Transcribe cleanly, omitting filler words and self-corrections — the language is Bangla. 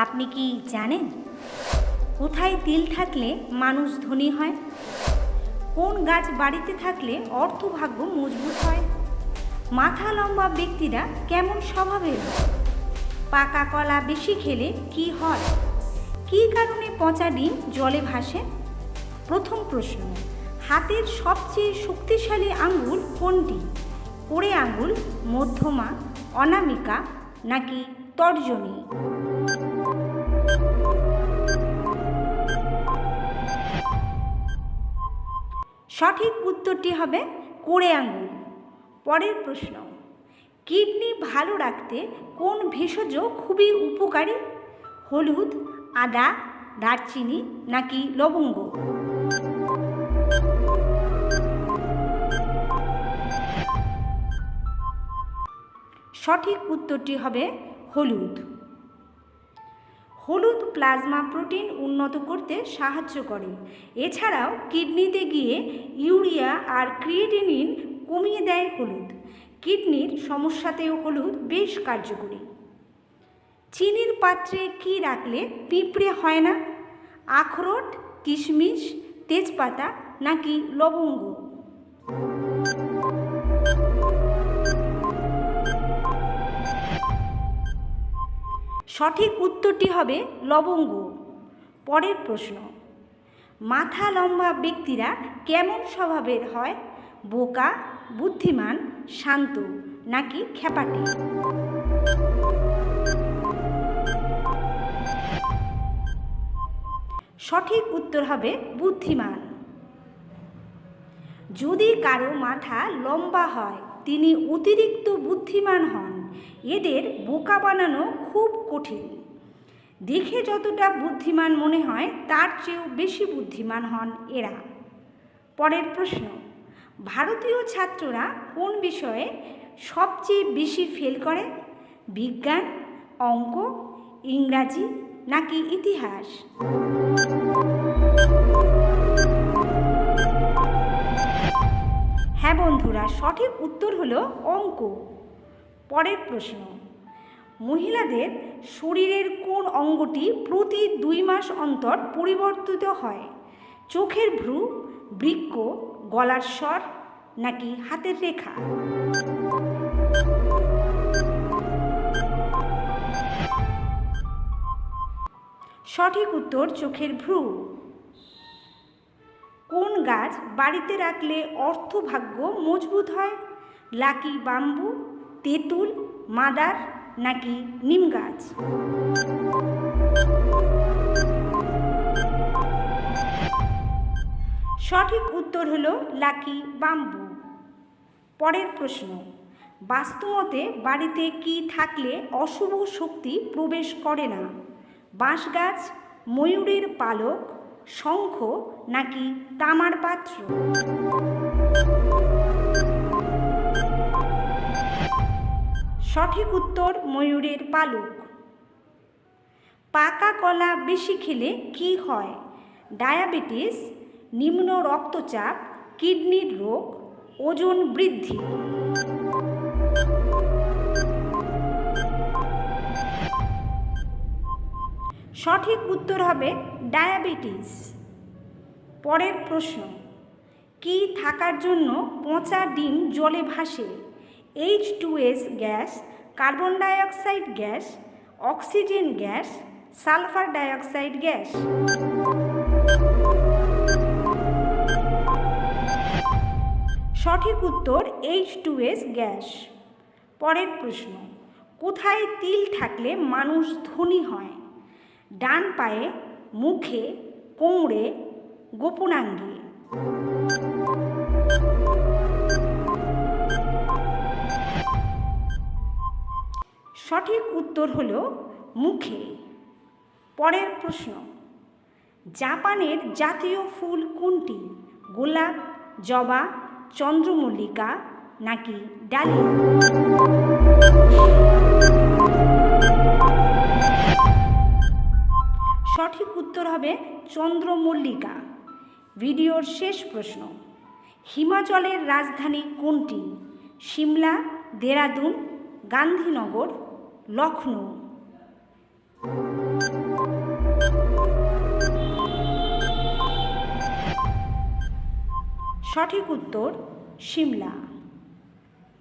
আপনি কি জানেন কোথায় তিল থাকলে মানুষ ধনী হয়? কোন গাছ বাড়িতে থাকলে অর্থভাগ্য মজবুত হয়? মাথা লম্বা ব্যক্তিরা কেমন স্বভাবের হয়? পাকা কলা বেশি খেলে কি হয়? কী কারণে পচা ডিম জলে ভাসে? প্রথম প্রশ্ন, হাতের সবচেয়ে শক্তিশালী আঙ্গুল কোনটি? কড়ে আঙ্গুল, মধ্যমা, অনামিকা নাকি তর্জনী? সঠিক উত্তরটি হবে কড়ে আঙ্গুল। পরের প্রশ্ন, কিডনি ভালো রাখতে কোন ভেষজ খুবই উপকারী? হলুদ, আদা, দারচিনি নাকি লবঙ্গ? সঠিক উত্তরটি হবে হলুদ। হলুদ প্লাজমা প্রোটিন উন্নত করতে সাহায্য করে। এছাড়াও কিডনিতে গিয়ে ইউরিয়া আর ক্রিয়েটিনিন কমিয়ে দেয় হলুদ। কিডনির সমস্যাতেও হলুদ বেশ কার্যকরী। চিনির পাত্রে কি রাখলে পিঁপড়ে হয় না? আখরোট, কিশমিশ, তেজপাতা নাকি লবঙ্গ? সঠিক উত্তরটি হবে লবঙ্গ। পরের প্রশ্ন, মাথা লম্বা ব্যক্তিরা কেমন স্বভাবের হয়? বোকা, বুদ্ধিমান, শান্ত নাকি খ্যাপাটে? সঠিক উত্তর হবে বুদ্ধিমান। যদি কারো মাথা লম্বা হয় তিনি অতিরিক্ত বুদ্ধিমান হন। এদের বোকা বানানো খুব কঠিন। দেখে যতটা বুদ্ধিমান মনে হয় তার চেয়েও বেশি বুদ্ধিমান হন এরা। পরের প্রশ্ন, ভারতীয় ছাত্ররা কোন বিষয়ে সবচেয়ে বেশি ফেল করে? বিজ্ঞান, অঙ্ক, ইংরাজি নাকি ইতিহাস? হ্যাঁ বন্ধুরা, সঠিক উত্তর হলো অঙ্ক। পরের প্রশ্ন, মহিলাদের শরীরের কোন অঙ্গটি প্রতি 2 মাস অন্তর পরিবর্তিত হয়? চোখের ভ্রু, বৃক্ক, গলার স্বর নাকি হাতের রেখা? সঠিক উত্তর চোখের ভ্রু। কোন গাছ বাড়িতে রাখলে অর্থভাগ্য মজবুত হয়? লাকি বাম্বু, তেঁতুল, মাদার নাকি নিম গাছ? সঠিক উত্তর হলো লাকি বাম্বু। পরের প্রশ্ন, বাস্তুমতে বাড়িতে কি থাকলে অশুভ শক্তি প্রবেশ করে না? বাঁশ গাছ, ময়ূরের পালক, শঙ্খ নাকি তামার পাত্র? সঠিক উত্তর ময়ূরের পালক। পাকা কলা বেশি খেলে কি হয়? ডায়াবেটিস, নিম্ন রক্তচাপ, কিডনির রোগ, ওজন বৃদ্ধি? সঠিক উত্তর হবে ডায়াবেটিস। পরের প্রশ্ন, কি থাকার জন্য পচা ডিম জলে ভাসে? H2S gas, carbon dioxide gas, oxygen gas, sulphur dioxide gas? সঠিক উত্তর H2S গ্যাস। পরের প্রশ্ন, কোথায় তিল থাকলে মানুষ ধনী হয়? ডান পায়ে, মুখে, কোমরে, গোপনাঙ্গে? সঠিক উত্তর হলো মুখে। পরের প্রশ্ন, জাপানের জাতীয় ফুল কোনটি? গোলাপ, জবা, চন্দ্রমল্লিকা নাকি ডালিয়া? সঠিক উত্তর হবে চন্দ্রমল্লিকা। ভিডিওর শেষ প্রশ্ন, হিমাচলের রাজধানী কোনটি? সিমলা, দেরাদুন, গান্ধীনগর, লখনৌ? সঠিক উত্তর সিমলা।